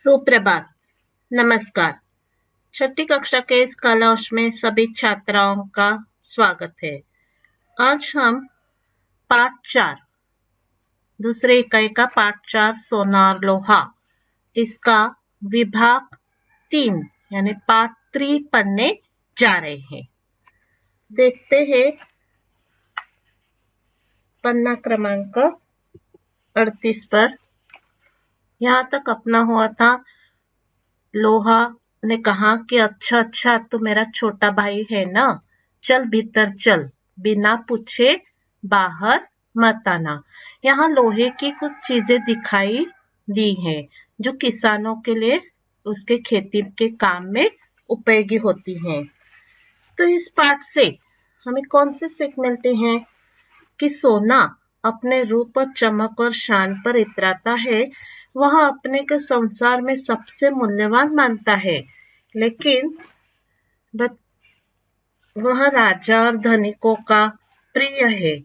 सुप्रभात, नमस्कार। छठी कक्षा के इस कलाश में सभी छात्राओं का स्वागत है। आज हम पाठ 4 दूसरे इकाई का पाठ 4 सोनार लोहा इसका विभाग 3 यानी पाठ 3 पढ़ने जा रहे हैं। देखते हैं पन्ना क्रमांक 38 पर। यहाँ तक अपना हुआ था। लोहा ने कहा कि अच्छा तो मेरा छोटा भाई है ना, चल भीतर चल, बिना पूछे बाहर मत आना। यहाँ लोहे की कुछ चीजें दिखाई दी हैं जो किसानों के लिए उसके खेती के काम में उपयोगी होती हैं। तो इस पाठ से हमें कौन से सीख मिलते हैं कि सोना अपने रूप और चमक और शान पर इतराता है, वह अपने के संसार में सबसे मूल्यवान मानता है, लेकिन वह राजा और धनिकों का प्रिय है,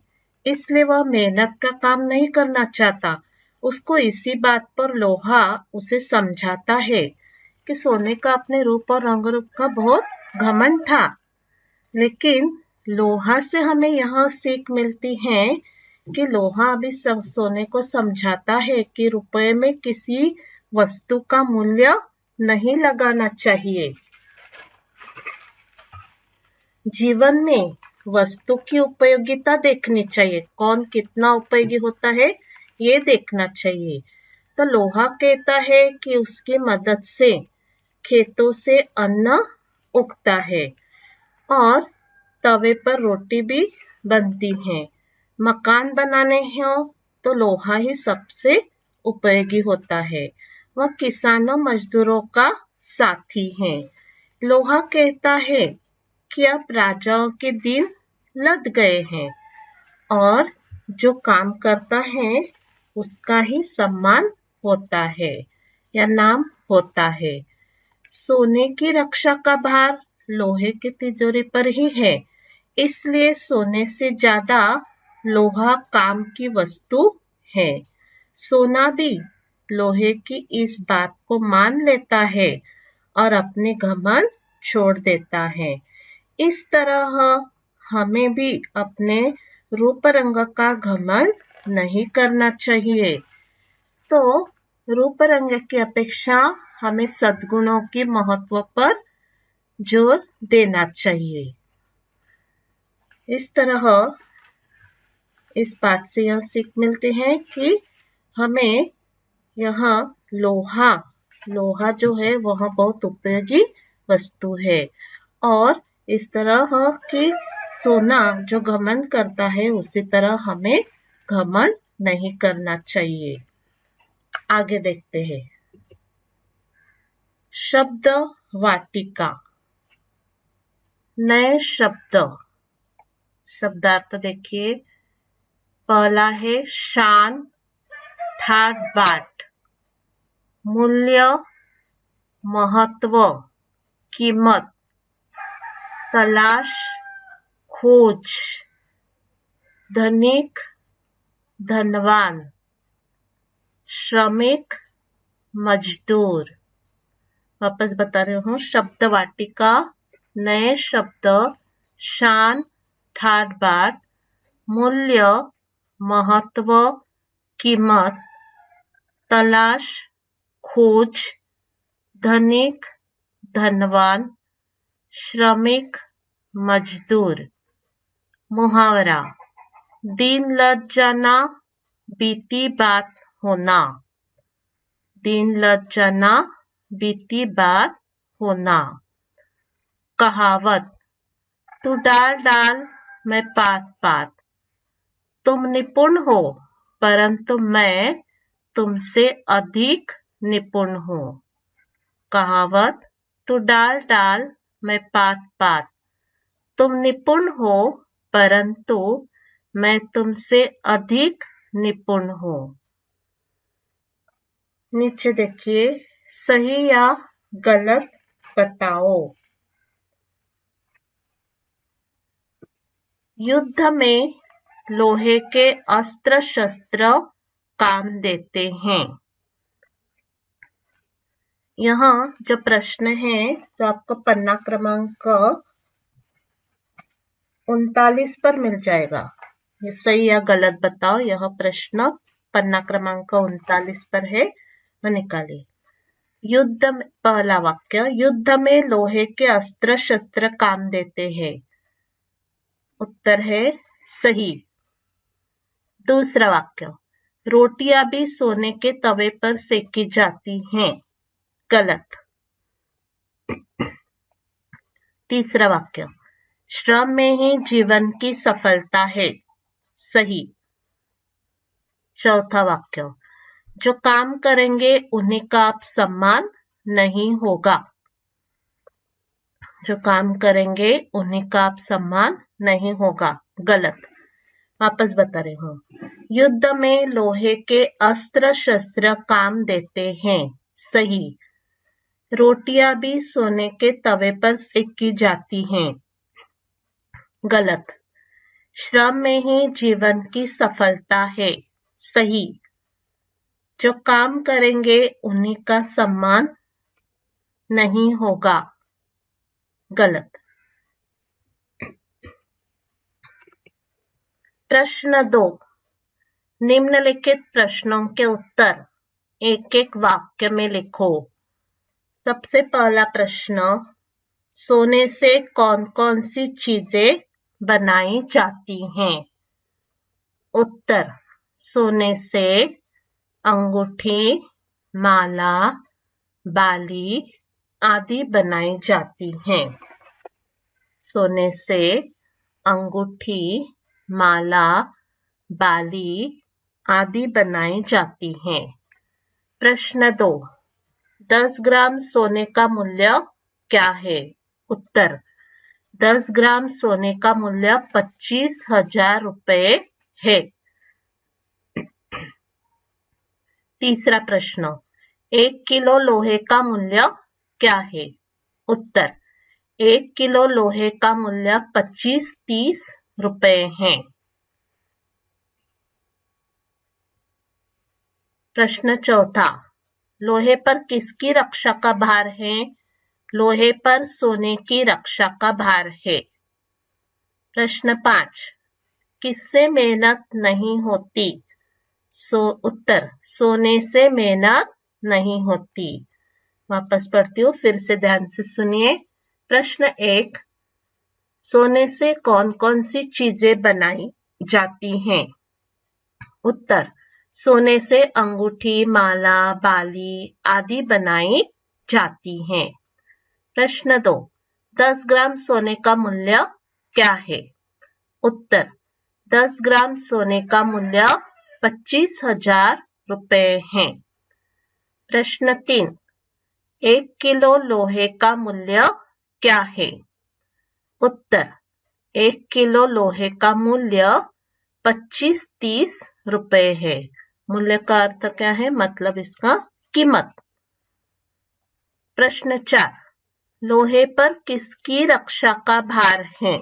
इसलिए वह मेहनत का काम नहीं करना चाहता। उसको इसी बात पर लोहा उसे समझाता है कि सोने का अपने रूप और रंग रूप का बहुत घमंड था। लेकिन लोहा से हमें यह सीख मिलती है कि लोहा अभी सोने को समझाता है कि रुपए में किसी वस्तु का मूल्य नहीं लगाना चाहिए। जीवन में वस्तु की उपयोगिता देखनी चाहिए, कौन कितना उपयोगी होता है ये देखना चाहिए। तो लोहा कहता है कि उसकी मदद से खेतों से अन्न उगता है और तवे पर रोटी भी बनती है। मकान बनाने हो तो लोहा ही सबसे उपयोगी होता है। वह किसानों मजदूरों का साथी है। लोहा कहता है कि अब राजाओं के दिन लद गए हैं और जो काम करता है उसका ही सम्मान होता है या नाम होता है। सोने की रक्षा का भार लोहे की तिजोरी पर ही है, इसलिए सोने से ज्यादा लोहा काम की वस्तु है। सोना भी लोहे की इस बात को मान लेता है और अपने घमंड छोड़ देता है। इस तरह हमें भी अपने रूप रंग का घमंड नहीं करना चाहिए। तो रूप रंग की अपेक्षा हमें सद्गुणों के महत्व पर जोर देना चाहिए। इस तरह इस पाठ से यह सीख मिलते हैं कि हमें यहाँ लोहा जो है वह बहुत उपयोगी वस्तु है और इस तरह कि सोना जो घमंड करता है उसी तरह हमें घमंड नहीं करना चाहिए। आगे देखते हैं। शब्द वाटिका। नए शब्दार्थ देखिए। पहला है शान, ठाट बाट, मूल्य, महत्व, कीमत, तलाश, खोज, धनिक, धनवान, श्रमिक, मजदूर। वापस बता रही हूँ। शब्द वाटिका, नए शब्द, शान, ठाट बाट, मूल्य, महत्व, कीमत, तलाश, खोज, धनिक, धनवान, श्रमिक, मजदूर। मुहावरा। दिन लद जाना, बीती बात होना। दिन लद जाना, बीती बात होना। कहावत। तू डाल डाल मैं पात पात। तुम निपुण हो परंतु मैं तुमसे अधिक निपुण हूँ। कहावत। तू डाल डाल मैं पात पात। तुम निपुण हो परंतु मैं तुमसे अधिक निपुण हूँ। नीचे देखिए। सही या गलत बताओ। युद्ध में लोहे के अस्त्र शस्त्र काम देते हैं। यहाँ जो प्रश्न है जो आपको पन्ना क्रमांक 39 पर मिल जाएगा। ये सही या गलत बताओ। यह प्रश्न पन्ना क्रमांक 39 पर है, वह निकालिए। युद्ध में, पहला वाक्य, युद्ध में लोहे के अस्त्र शस्त्र काम देते हैं। उत्तर है सही। दूसरा वाक्य, रोटियां भी सोने के तवे पर सेकी जाती हैं। गलत। तीसरा वाक्य, श्रम में ही जीवन की सफलता है। सही। चौथा वाक्य, जो काम करेंगे उन्हीं का अब सम्मान नहीं होगा। जो काम करेंगे उन्हीं का अब सम्मान नहीं होगा। गलत। वापस बता रही हूँ। युद्ध में लोहे के अस्त्र शस्त्र काम देते हैं। सही। रोटियां भी सोने के तवे पर सेकी जाती हैं। गलत। श्रम में ही जीवन की सफलता है। सही। जो काम करेंगे उन्हीं का सम्मान नहीं होगा। गलत। प्रश्न 2, निम्नलिखित प्रश्नों के उत्तर एक एक वाक्य में लिखो। सबसे पहला प्रश्न, सोने से कौन कौन सी चीजें बनाई जाती हैं? उत्तर, सोने से अंगूठी, माला, बाली आदि बनाई जाती हैं। सोने से अंगूठी, माला, बाली आदि बनाई जाती हैं। प्रश्न 2, 10 ग्राम सोने का मूल्य क्या है? उत्तर, 10 ग्राम सोने का मूल्य 25,000 रुपए है। तीसरा प्रश्न, 1 किलो लोहे का मूल्य क्या है? उत्तर, 1 किलो लोहे का मूल्य 25-30 रुपए है। प्रश्न चौथा, लोहे पर किसकी रक्षा का भार है? लोहे पर सोने की रक्षा का भार है। प्रश्न 5, किससे मेहनत नहीं होती? उत्तर, सोने से मेहनत नहीं होती। वापस पढ़ती हूँ, फिर से ध्यान से सुनिए। प्रश्न 1, सोने से कौन कौन सी चीजें बनाई जाती हैं? उत्तर, सोने से अंगूठी, माला, बाली आदि बनाई जाती हैं। प्रश्न 2, 10 ग्राम सोने का मूल्य क्या है? उत्तर, 10 ग्राम सोने का मूल्य 25,000 रुपए है। प्रश्न 3, 1 किलो लोहे का मूल्य क्या है? उत्तर, 1 किलो लोहे का मूल्य 25-30 रुपए है। मूल्य का अर्थ क्या है? मतलब इसका कीमत। प्रश्न 4, लोहे पर किसकी रक्षा का भार है?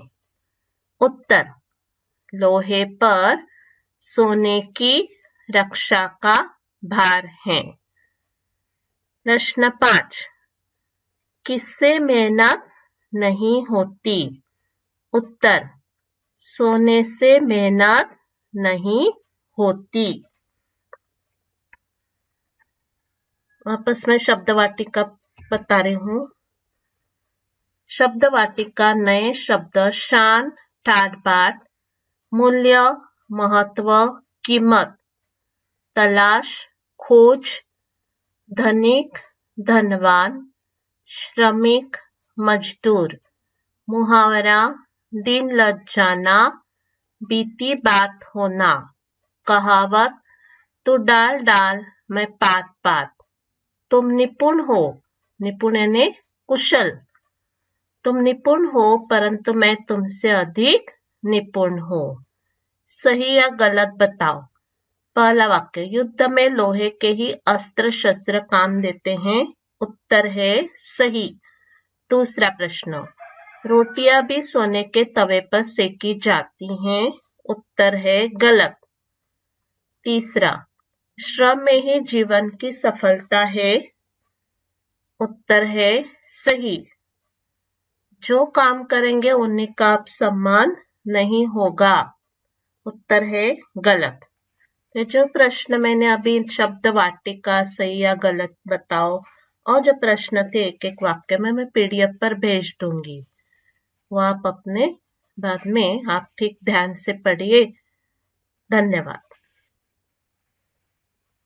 उत्तर, लोहे पर सोने की रक्षा का भार है। प्रश्न 5, किससे मेहनत नहीं होती? उत्तर, सोने से मेहनत नहीं होती। वापस मैं शब्द वाटिका बता रही हूँ। शब्द वाटिका नए शब्द शान, ठाट बाट, मूल्य, महत्व, कीमत, तलाश, खोज, धनिक, धनवान, श्रमिक, मजदूर, मुहावरा, दिन लग जाना, बीती बात होना, कहावत, तू डाल डाल मैं पात पात, तुम निपुण हो, निपुण यानी कुशल, तुम निपुण हो परंतु मैं तुमसे अधिक निपुण हूँ। सही या गलत बताओ। पहला वाक्य, युद्ध में लोहे के ही अस्त्र शस्त्र काम देते हैं। उत्तर है सही। दूसरा प्रश्न, रोटियां भी सोने के तवे पर सेकी जाती हैं। उत्तर है गलत। तीसरा, श्रम में ही जीवन की सफलता है। उत्तर है सही। जो काम करेंगे उन्हीं का सम्मान नहीं होगा। उत्तर है गलत। ये जो प्रश्न मैंने अभी शब्द वाटिका सही या गलत बताओ और जो प्रश्न थे एक एक वाक्य में मैं पीडीएफ पर भेज दूंगी, वो आप अपने बाद में आप ठीक ध्यान से पढ़िए। धन्यवाद।